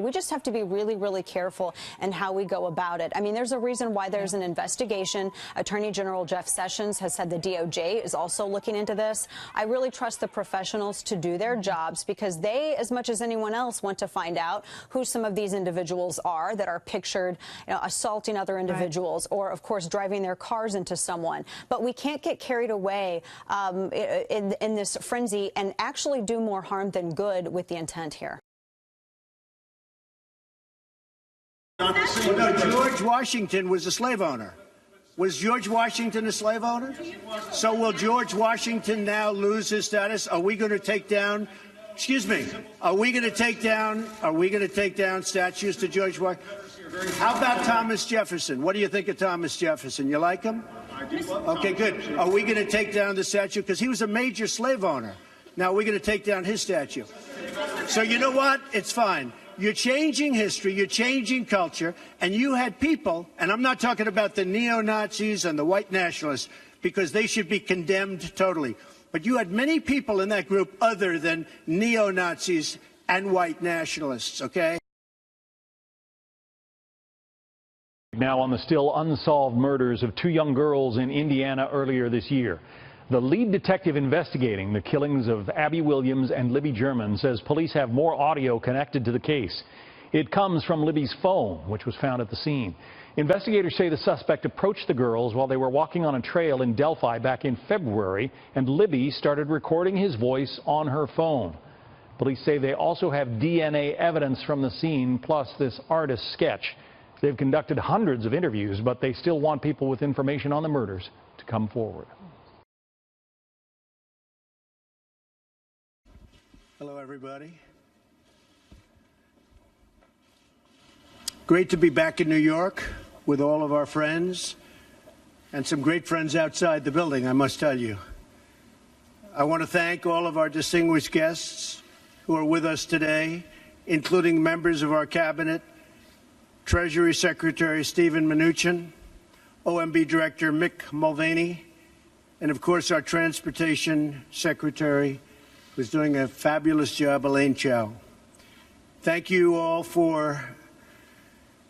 we just have to be really, really careful in how we go about it. I mean, there's a reason why there's an investigation. Attorney General Jeff Sessions has said the DOJ is also looking into this. I really trust the professionals to do their jobs because they, as much as anyone else, want to find out who some of these individuals are that are pictured, assaulting other individuals or, of course, driving their cars into someone. But we can't get carried away in this frenzy and actually do more harm than good with the intent here. Well, no, George Washington was a slave owner. Was George Washington a slave owner? So will George Washington now lose his status? Are we going to take down? Excuse me. Are we going to take down statues to George Washington? How about Thomas Jefferson? What do you think of Thomas Jefferson? You like him? Okay, good. Are we going to take down the statue? Because he was a major slave owner. Now we're going to take down his statue. So you know what? It's fine. You're changing history, you're changing culture, and you had people, and I'm not talking about the neo-Nazis and the white nationalists, because they should be condemned totally. But you had many people in that group other than neo-Nazis and white nationalists, okay? Now on the still unsolved murders of 2 young girls in Indiana earlier this year. The lead detective investigating the killings of Abby Williams and Libby German says police have more audio connected to the case. It comes from Libby's phone, which was found at the scene. Investigators say the suspect approached the girls while they were walking on a trail in Delphi back in February, and Libby started recording his voice on her phone. Police say they also have DNA evidence from the scene, plus this artist's sketch. They've conducted hundreds of interviews, but they still want people with information on the murders to come forward. Hello, everybody. Great to be back in New York with all of our friends and some great friends outside the building, I must tell you. I want to thank all of our distinguished guests who are with us today, including members of our cabinet, Treasury Secretary Stephen Mnuchin, OMB Director Mick Mulvaney, and of course our Transportation Secretary, who's doing a fabulous job, Elaine Chao. Thank you all for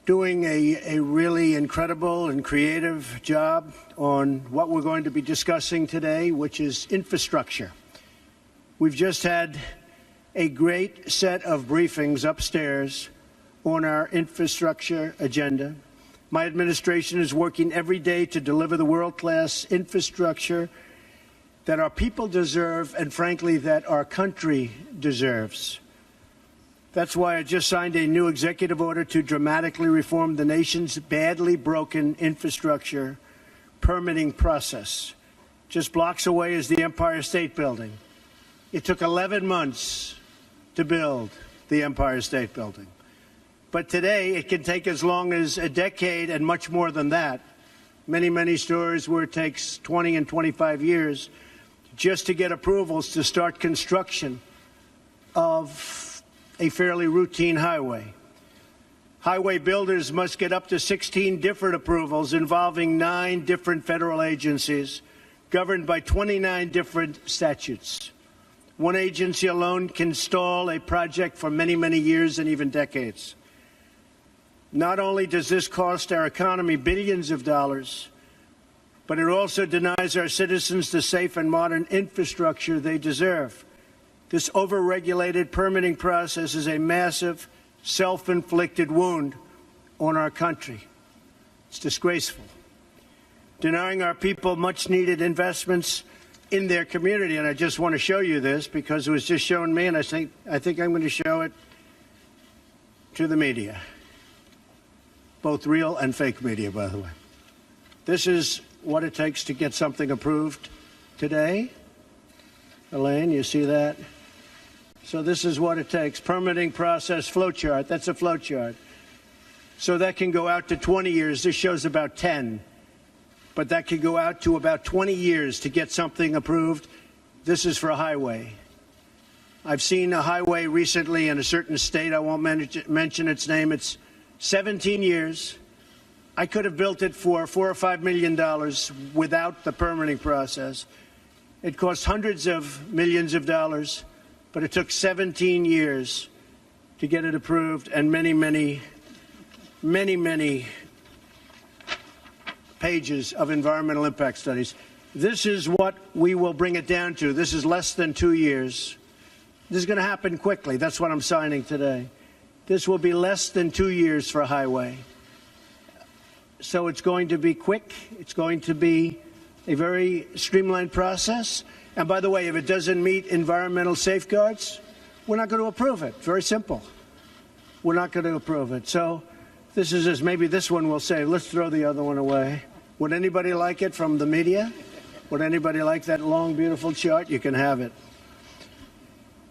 doing a really incredible and creative job on what we're going to be discussing today, which is infrastructure. We've just had a great set of briefings upstairs on our infrastructure agenda. My administration is working every day to deliver the world-class infrastructure that our people deserve and, frankly, that our country deserves. That's why I just signed a new executive order to dramatically reform the nation's badly broken infrastructure permitting process. Just blocks away is the Empire State Building. It took 11 months to build the Empire State Building. But today, it can take as long as a decade and much more than that. Many, many stories where it takes 20 and 25 years just to get approvals to start construction of a fairly routine highway. Highway builders must get up to 16 different approvals involving 9 different federal agencies governed by 29 different statutes. One agency alone can stall a project for many, many years and even decades. Not only does this cost our economy billions of dollars, but it also denies our citizens the safe and modern infrastructure they deserve. This over-regulated permitting process is a massive, self-inflicted wound on our country. It's disgraceful. Denying our people much-needed investments in their community. And I just want to show you this because it was just shown me, and I think I'm going to show it to the media. Both real and fake media, by the way. This is what it takes to get something approved today. Elaine, you see that? So this is what it takes. Permitting process flowchart. That's a flowchart. So that can go out to 20 years. This shows about 10. But that could go out to about 20 years to get something approved. This is for a highway. I've seen a highway recently in a certain state. I won't mention its name. It's 17 years. I could have built it for $4 or $5 million without the permitting process. It cost hundreds of millions of dollars, but it took 17 years to get it approved, and many, many, many, many pages of environmental impact studies. This is what we will bring it down to. This is less than 2 years. This is going to happen quickly. That's what I'm signing today. This will be less than 2 years for a highway. So it's going to be quick. It's going to be a very streamlined process. And by the way, if it doesn't meet environmental safeguards, we're not going to approve it. Very simple. We're not going to approve it. So this is just, maybe this one will say, let's throw the other one away. Would anybody like it from the media? Would anybody like that long, beautiful chart? You can have it.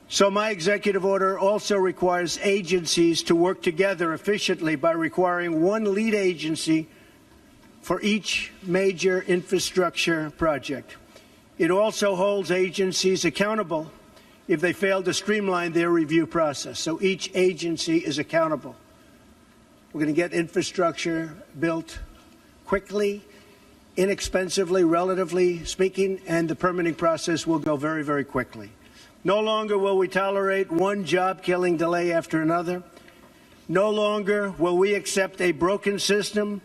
So my executive order also requires agencies to work together efficiently by requiring one lead agency for each major infrastructure project. It also holds agencies accountable if they fail to streamline their review process. So each agency is accountable. We're going to get infrastructure built quickly, inexpensively, relatively speaking, and the permitting process will go very, very quickly. No longer will we tolerate one job-killing delay after another. No longer will we accept a broken system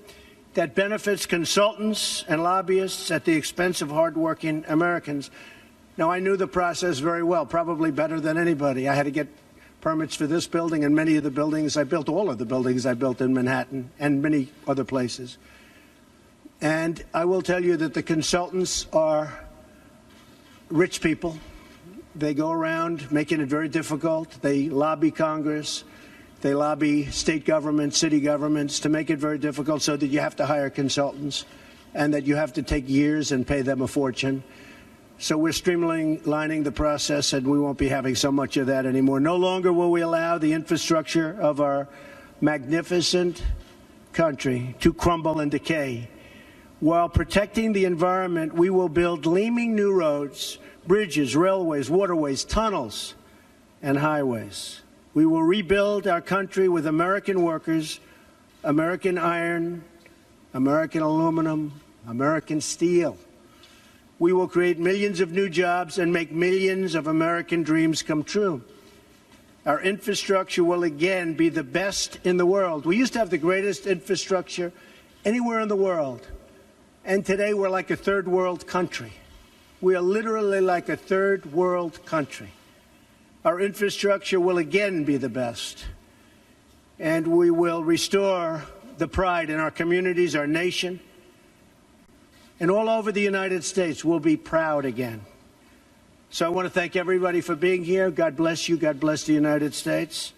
that benefits consultants and lobbyists at the expense of hardworking Americans. Now, I knew the process very well, probably better than anybody. I had to get permits for this building and many of the buildings I built, all of the buildings I built in Manhattan and many other places. And I will tell you that the consultants are rich people. They go around making it very difficult. They lobby Congress. They lobby state governments, city governments to make it very difficult so that you have to hire consultants and that you have to take years and pay them a fortune. So we're streamlining the process, and we won't be having so much of that anymore. No longer will we allow the infrastructure of our magnificent country to crumble and decay. While protecting the environment, we will build gleaming new roads, bridges, railways, waterways, tunnels, and highways. We will rebuild our country with American workers, American iron, American aluminum, American steel. We will create millions of new jobs and make millions of American dreams come true. Our infrastructure will again be the best in the world. We used to have the greatest infrastructure anywhere in the world, and today we're like a third world country. We are literally like a third world country. Our infrastructure will again be the best, and we will restore the pride in our communities, our nation, and all over the United States we'll be proud again. So I want to thank everybody for being here. God bless you. God bless the United States.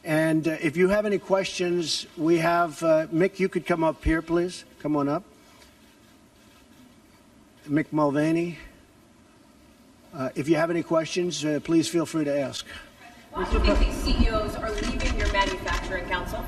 And if you have any questions, we have, Mick, you could come up here, please. Come on up. Mick Mulvaney. If you have any questions, please feel free to ask. Why do you think these CEOs are leaving your manufacturing council?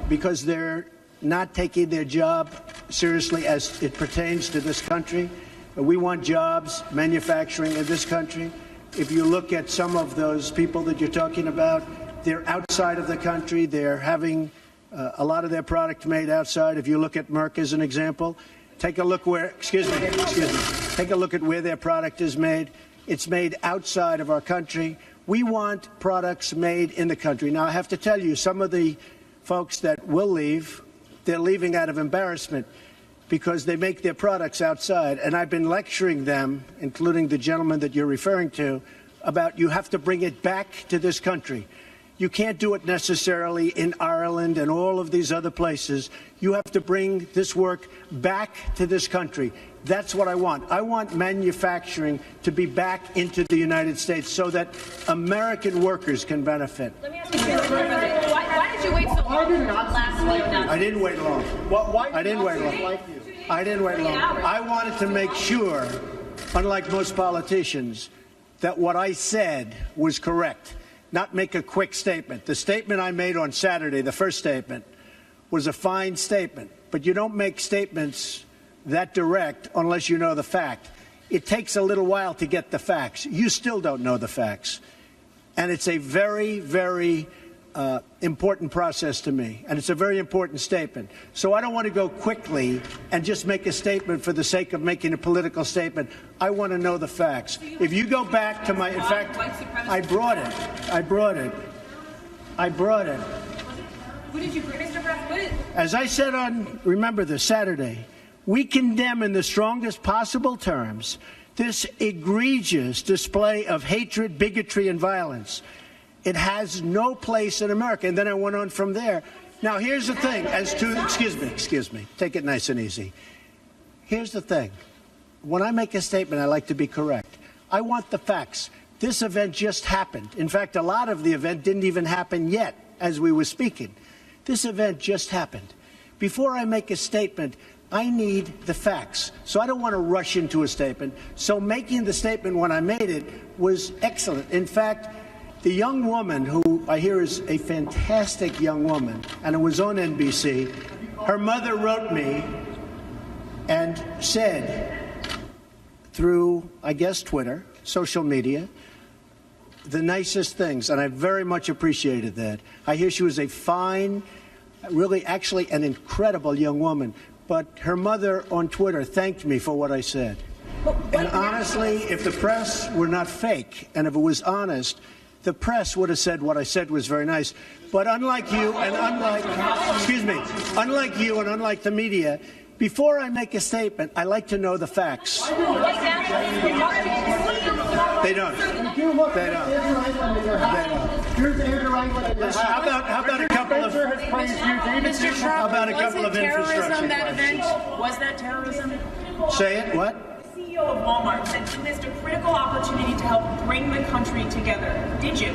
Because they're not taking their job seriously as it pertains to this country. We want jobs, manufacturing in this country. If you look at some of those people that you're talking about, they're outside of the country. They're having a lot of their product made outside. If you look at Merck as an example, take a look where, take a look at where their product is made. It's made outside of our country. We want products made in the country. Now, I have to tell you, some of the folks that will leave, they're leaving out of embarrassment because they make their products outside. And I've been lecturing them, including the gentleman that you're referring to, about you have to bring it back to this country. You can't do it necessarily in Ireland and all of these other places. You have to bring this work back to this country. That's what I want. I want manufacturing to be back into the United States so that American workers can benefit. Let me ask you, why did you wait so long last week? I didn't wait long. I didn't wait long. I didn't wait long. I wanted to make sure, unlike most politicians, that what I said was correct, not make a quick statement. The statement I made on Saturday, the first statement, was a fine statement. But you don't make statements that direct unless you know the fact. It takes a little while to get the facts. You still don't know the facts. And it's a very, very important process to me. And it's a very important statement. So I don't want to go quickly and just make a statement for the sake of making a political statement. I want to know the facts. If you go back to my, in fact, I brought it. I brought it. What did you bring, Mr. President? As I said on, remember this, Saturday, we condemn in the strongest possible terms this egregious display of hatred, bigotry, and violence. It has no place in America. And then I went on from there. Now, here's the thing. Excuse me. Take it nice and easy. Here's the thing. When I make a statement, I like to be correct. I want the facts. This event just happened. In fact, a lot of the event didn't even happen yet as we were speaking. This event just happened. Before I make a statement, I need the facts. So I don't want to rush into a statement. So making the statement when I made it was excellent. In fact, the young woman, who I hear is a fantastic young woman, and it was on NBC, her mother wrote me and said, through, I guess, Twitter, social media, the nicest things, and I very much appreciated that. I hear she was a fine, really actually an incredible young woman, but her mother on Twitter thanked me for what I said. And honestly, if the press were not fake, and if it was honest, the press would have said what I said was very nice. But unlike you and unlike the media, before I make a statement, I like to know the facts. They don't. How about a couple of infrastructure event? Was that terrorism? Say it. What? The CEO of Walmart said you missed a critical opportunity to help bring the country together. Did you?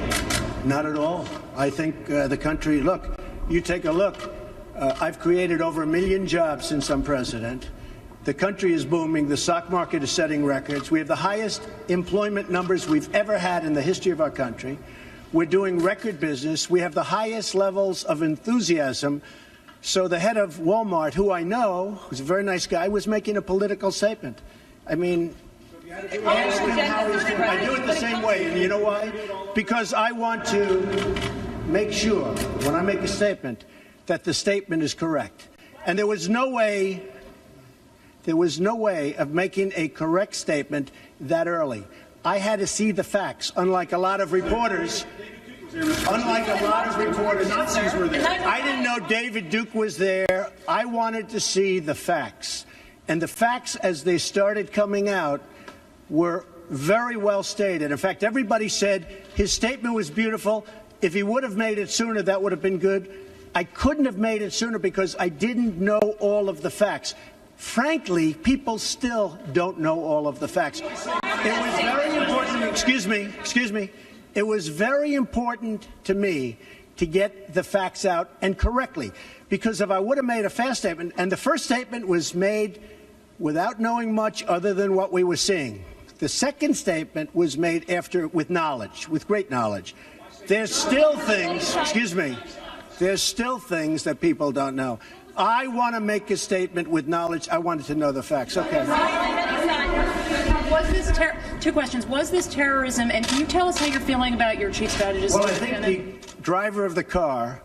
Not at all. I think the country. Look, you take a look. I've created over 1 million jobs since I'm president. The country is booming. The stock market is setting records. We have the highest employment numbers we've ever had in the history of our country. We're doing record business. We have the highest levels of enthusiasm. So the head of Walmart, who I know, who's a very nice guy, was making a political statement. I mean, ask him how he's doing. I do it the same way. And you know why? Because I want to make sure, when I make a statement, that the statement is correct. And there was no way of making a correct statement that early. I had to see the facts, unlike a lot of reporters. Nazis were there. I didn't know David Duke was there. I wanted to see the facts. And the facts, as they started coming out, were very well stated. In fact, everybody said his statement was beautiful. If he would have made it sooner, that would have been good. I couldn't have made it sooner because I didn't know all of the facts. Frankly, people still don't know all of the facts. It was very important. Excuse me. It was very important to me to get the facts out, and correctly, because if I would have made a fast statement, and the first statement was made without knowing much other than what we were seeing. The second statement was made after, with knowledge, with great knowledge. There's still things, there's still things that people don't know. I want to make a statement with knowledge. I wanted to know the facts. Okay. Was this two questions. Was this terrorism? And can you tell us how you're feeling about your chief strategist? Well, I think the driver of the car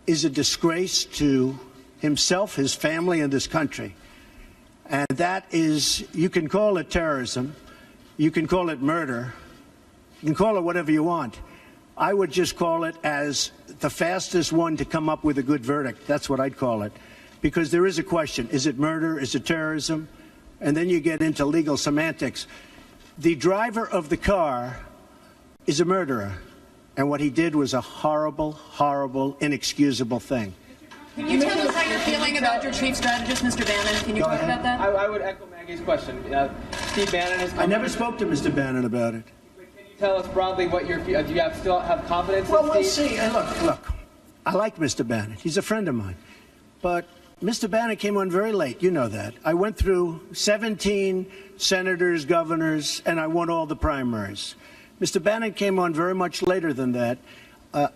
is a disgrace to himself, his family, and this country. And that is, you can call it terrorism. You can call it murder. You can call it whatever you want. I would just call it as the fastest one to come up with a good verdict. That's what I'd call it. Because there is a question. Is it murder? Is it terrorism? And then you get into legal semantics. The driver of the car is a murderer. And what he did was a horrible, horrible, inexcusable thing. Can you tell us how you're feeling about your chief strategist, Mr. Bannon? Can you talk about that? I would echo Maggie's question. Steve Bannon has come. I never spoke to Mr. Bannon about it. Tell us broadly what do you still have confidence in Steve? Well, we'll see. And look, I like Mr. Bannon. He's a friend of mine. But Mr. Bannon came on very late. You know that. I went through 17 senators, governors, and I won all the primaries. Mr. Bannon came on very much later than that.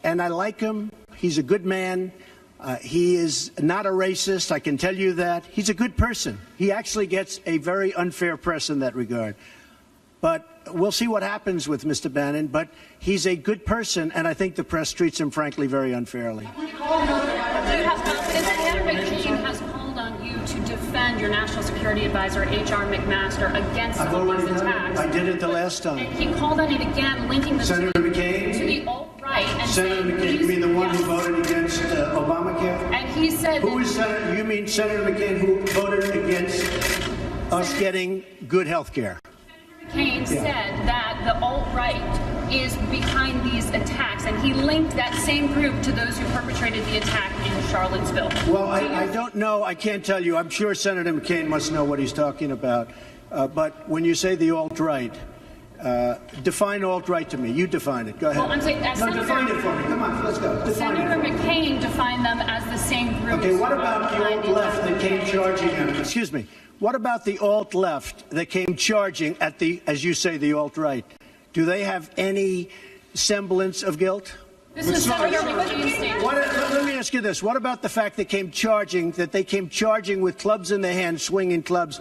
And I like him. He's a good man. He is not a racist. I can tell you that. He's a good person. He actually gets a very unfair press in that regard. But we'll see what happens with Mr. Bannon, but he's a good person, and I think the press treats him, frankly, very unfairly. Do you have confidence that Senator McCain has called on you to defend your National Security Advisor, H.R. McMaster, against some of these attacks? I did it the last time. And he called on it again, linking the Senator McCain? to the alt-right. And Senator McCain, you mean the one who voted against Obamacare? And he said who is Senator? You mean Senator McCain, who voted against us getting good health care? Senator McCain said that the alt-right is behind these attacks, and he linked that same group to those who perpetrated the attack in Charlottesville. Well, I don't know. I can't tell you. I'm sure Senator McCain must know what he's talking about. But when you say the alt-right, define alt-right to me. You define it. Go ahead. Well, I'm saying, define it for me. Come on, let's go. Senator McCain defined them as the same group. Okay, what about the alt-left that came charging at him? Excuse me. What about the alt-left that came charging at the, as you say, the alt-right? Do they have any semblance of guilt? This is Senator McCain's statement. Let me ask you this. What about the fact they came charging with clubs in their hands, swinging clubs?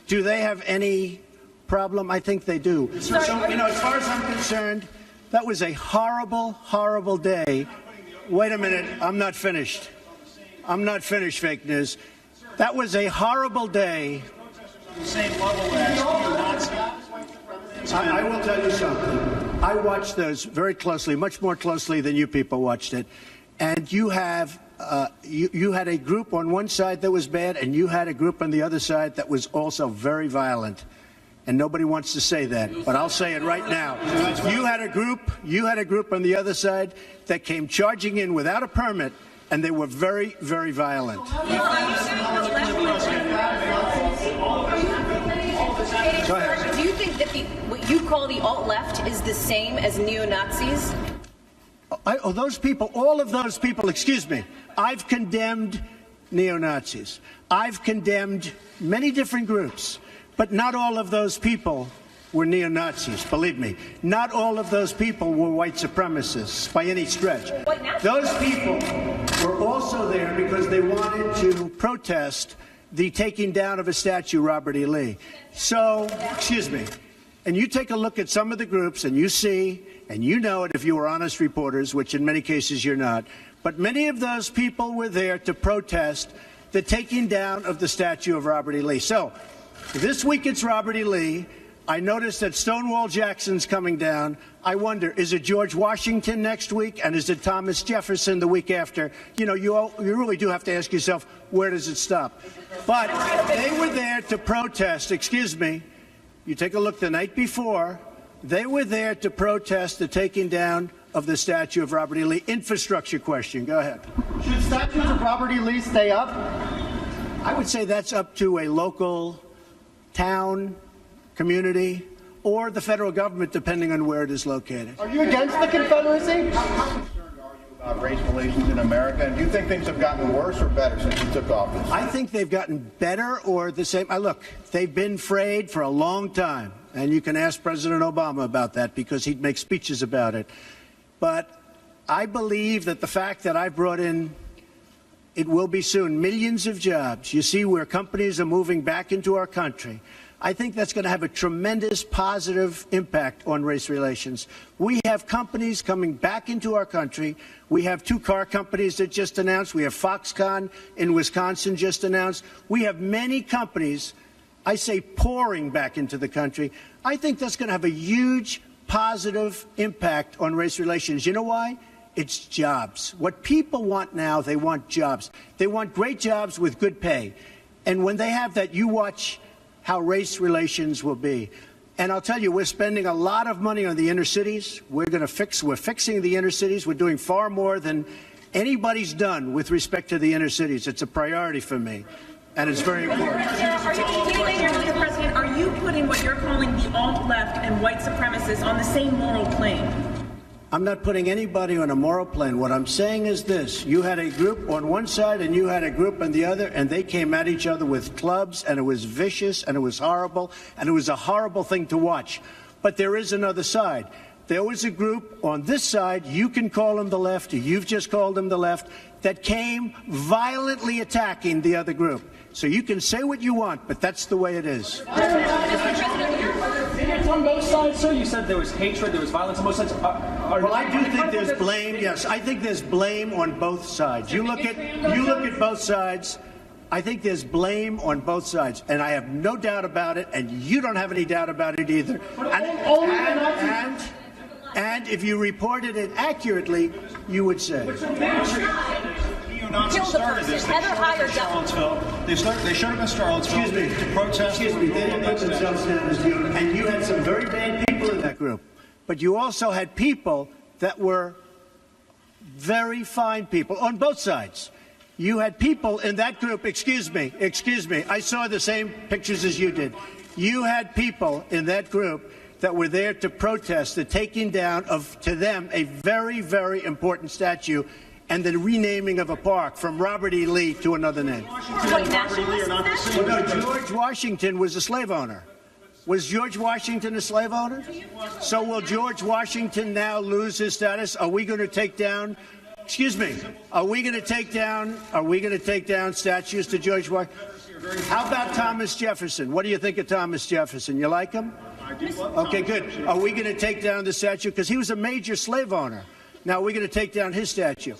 Do they have any problem? I think they do. So, you know, as far as I'm concerned, that was a horrible, horrible day. Wait a minute. I'm not finished. I'm not finished, fake news. That was a horrible day. I will tell you something. I watched those very closely, much more closely than you people watched it. And you have you had a group on one side that was bad, and you had a group on the other side that was also very violent. And nobody wants to say that, but I'll say it right now. You had a group on the other side that came charging in without a permit, and they were very, very violent. Go ahead. Do you think that what you call the alt-left is the same as neo-Nazis? Those people, all of those people, excuse me, I've condemned neo-Nazis. I've condemned many different groups, but not all of those people were neo-Nazis, believe me. Not all of those people were white supremacists by any stretch. Those people were also there because they wanted to protest the taking down of a statue, Robert E. Lee. So, excuse me, and you take a look at some of the groups and you see, and you know it if you were honest reporters, which in many cases you're not, but many of those people were there to protest the taking down of the statue of Robert E. Lee. So, this week it's Robert E. Lee. I noticed that Stonewall Jackson's coming down. I wonder, is it George Washington next week, and is it Thomas Jefferson the week after? You know, you really do have to ask yourself, where does it stop? But they were there to protest, excuse me, you take a look the night before, they were there to protest the taking down of the statue of Robert E. Lee. Infrastructure question, go ahead. Should statues of Robert E. Lee stay up? I would say that's up to a local town, community, or the federal government, depending on where it is located. Are you against the Confederacy? How concerned are you about race relations in America? And do you think things have gotten worse or better since you took office? I think they've gotten better or the same. Look, they've been frayed for a long time, and you can ask President Obama about that because he'd make speeches about it. But I believe that the fact that I brought in, it will be soon, millions of jobs. You see where companies are moving back into our country. I think that's going to have a tremendous positive impact on race relations. We have companies coming back into our country. We have 2 car companies that just announced. We have Foxconn in Wisconsin just announced. We have many companies, I say, pouring back into the country. I think that's going to have a huge positive impact on race relations. You know why? It's jobs. What people want now, they want jobs. They want great jobs with good pay. And when they have that, you watch how race relations will be. And I'll tell you, we're spending a lot of money on the inner cities. We're fixing the inner cities. We're doing far more than anybody's done with respect to the inner cities. It's a priority for me, and it's very important. Mr. President, are you putting what you're calling the alt-left and white supremacists on the same moral plane? I'm not putting anybody on a moral plane. What I'm saying is this. You had a group on one side and you had a group on the other, and they came at each other with clubs, and it was vicious, and it was horrible, and it was a horrible thing to watch. But there is another side. There was a group on this side, you can call them the left, or you've just called them the left, that came violently attacking the other group. So you can say what you want, but that's the way it is. It's on both sides, sir. You said there was hatred, there was violence on both sides. Well, I do think there's blame. Yes, I think there's blame on both sides. You look at both sides. I think there's blame on both sides, and I have no doubt about it, and you don't have any doubt about it either. And if you reported it accurately, you would say. Kill the person. Heather hired Charlottesville. They showed up in Charlottesville to protest. Excuse me. They didn't put themselves down as you. And you had some very bad people in that group. But you also had people that were very fine people on both sides. You had people in that group, excuse me, I saw the same pictures as you did. You had people in that group that were there to protest the taking down of, to them, a very, very important statue and the renaming of a park from Robert E. Lee to another name. George Washington was a slave owner. Was George Washington a slave owner? So will George Washington now lose his status? Are we going to take down, excuse me, are we going to take down statues to George Washington? How about Thomas Jefferson? What do you think of Thomas Jefferson? You like him? Okay, good. Are we going to take down the statue? Because he was a major slave owner. Now we're going to take down his statue.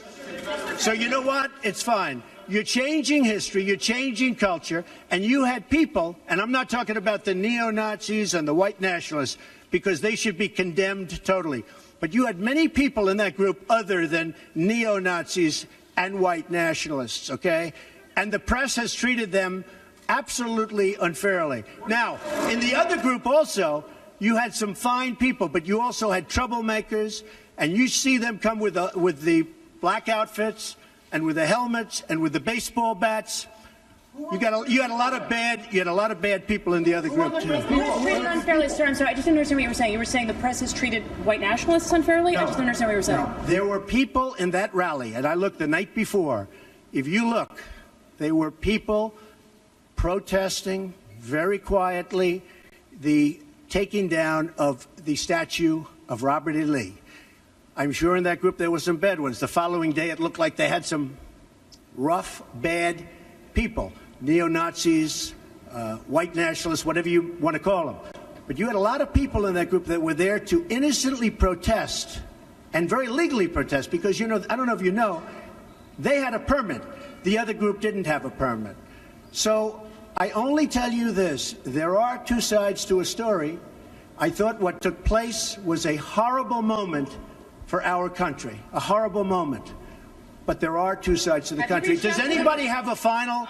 So you know what? It's fine. You're changing history, you're changing culture, and you had people, and I'm not talking about the neo-Nazis and the white nationalists, because they should be condemned totally. But you had many people in that group other than neo-Nazis and white nationalists, okay? And the press has treated them absolutely unfairly. Now, in the other group also, you had some fine people, but you also had troublemakers, and you see them come with the black outfits and with the helmets and with the baseball bats. You had a lot of bad people in the other group too. Treated unfairly, sir. I'm sorry, I just didn't understand what you were saying. You were saying the press has treated white nationalists unfairly? No, I just didn't understand what you were saying. No. There were people in that rally, and I looked the night before. If you look, there were people protesting very quietly the taking down of the statue of Robert E. Lee. I'm sure in that group there were some bad ones. The following day it looked like they had some rough, bad people, neo-Nazis, white nationalists, whatever you want to call them. But you had a lot of people in that group that were there to innocently protest and very legally protest because, you know, I don't know if you know, they had a permit. The other group didn't have a permit. So I only tell you this, there are two sides to a story. I thought what took place was a horrible moment for our country, a horrible moment. But there are two sides to the country. Does anybody have a final?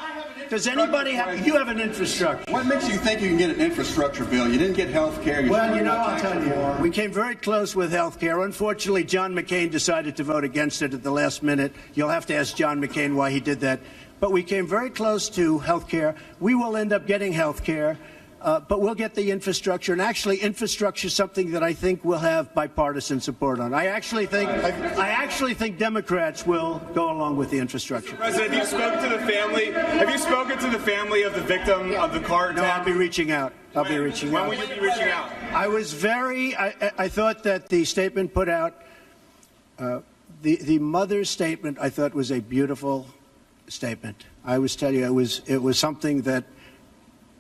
Does anybody have? You have an infrastructure. What makes you think you can get an infrastructure bill? You didn't get health care. Well, you know, I'll tell you. We came very close with health care. Unfortunately, John McCain decided to vote against it at the last minute. You'll have to ask John McCain why he did that. But we came very close to health care. We will end up getting health care. But we'll get the infrastructure, and actually infrastructure is something that I think we'll have bipartisan support on. I actually think Democrats will go along with the infrastructure. President, have you spoken to the family? Have you spoken to the family of the victim of the car attack? No, I'll be reaching out. When will you be reaching out? I thought that the statement put out, the mother's statement, I thought was a beautiful statement. I was telling you, it was something that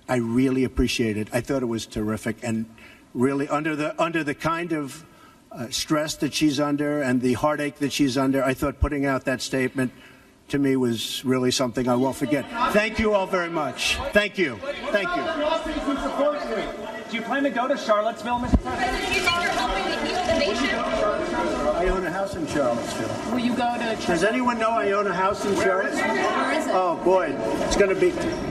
I really appreciated. I thought it was terrific, and really under the kind of stress that she's under and the heartache that she's under, I thought putting out that statement to me was really something I won't forget. Thank you all very much. Thank you. Thank you. Do you plan to go to Charlottesville, Mr. President? Do you think you're helping to heal the nation? I own a house in Charlottesville. Will you go to? Does anyone know I own a house in Charlottesville? Where is it? Oh boy, it's going to be.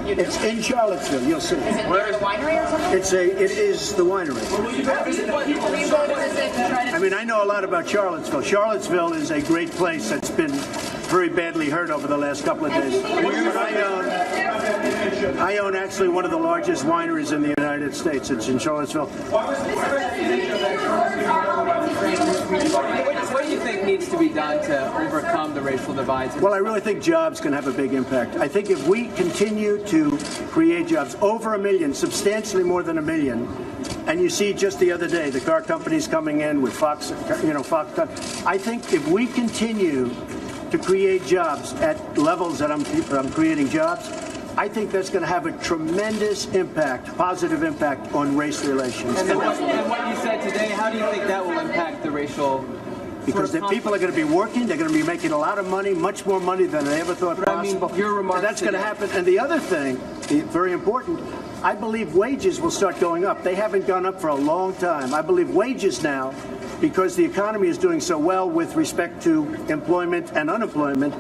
It's in Charlottesville. You'll see. Is it near the winery or something? It is the winery. Will you go visit the people? Will you go to visit to try to? I mean, I know a lot about Charlottesville. Charlottesville is a great place that's been very badly hurt over the last couple of days. I own actually one of the largest wineries in the United States. It's in Charlottesville. What do you think needs to be done to overcome the racial divides? Well, I really think jobs can have a big impact. I think if we continue to create jobs, over 1 million, substantially more than 1 million, and you see just the other day, the car companies coming in with Fox, Fox. I think if we continue to create jobs at levels that I'm creating jobs, I think that's going to have a tremendous impact, positive impact on race relations. And what you said today, how do you think that will impact the racial? Because the people are going to be working, they're going to be making a lot of money, much more money than they ever thought possible. I mean, your remarks and that's going to happen. And the other thing, very important, I believe wages will start going up. They haven't gone up for a long time. I believe wages now because the economy is doing so well with respect to employment and unemployment,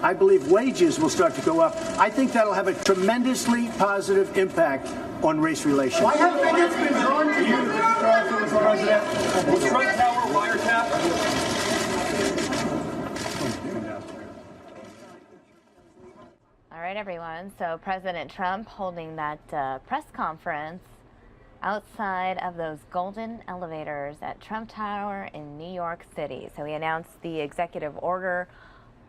I believe wages will start to go up. I think that'll have a tremendously positive impact on race relations. Why have figures been drawn to you, Mr. President? Was Trump Tower wiretap? All right, everyone. So President Trump holding that press conference outside of those golden elevators at Trump Tower in New York City. So he announced the executive order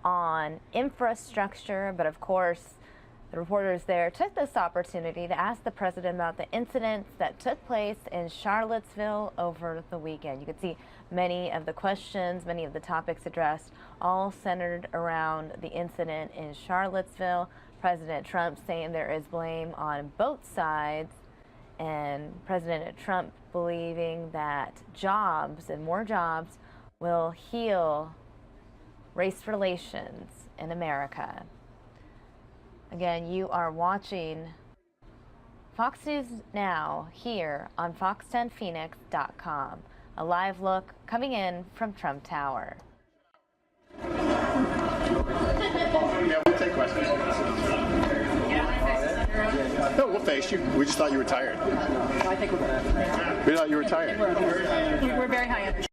on infrastructure, but of course, the reporters there took this opportunity to ask the president about the incidents that took place in Charlottesville over the weekend. You could see many of the questions, many of the topics addressed, all centered around the incident in Charlottesville. President Trump saying there is blame on both sides, and President Trump believing that jobs and more jobs will heal race relations in America. Again, you are watching Fox News Now here on fox10phoenix.com. A live look coming in from Trump Tower. Yeah, we'll take questions. No, we'll face you. We just thought you were tired. I think we're good. We thought you were tired. We're very high energy.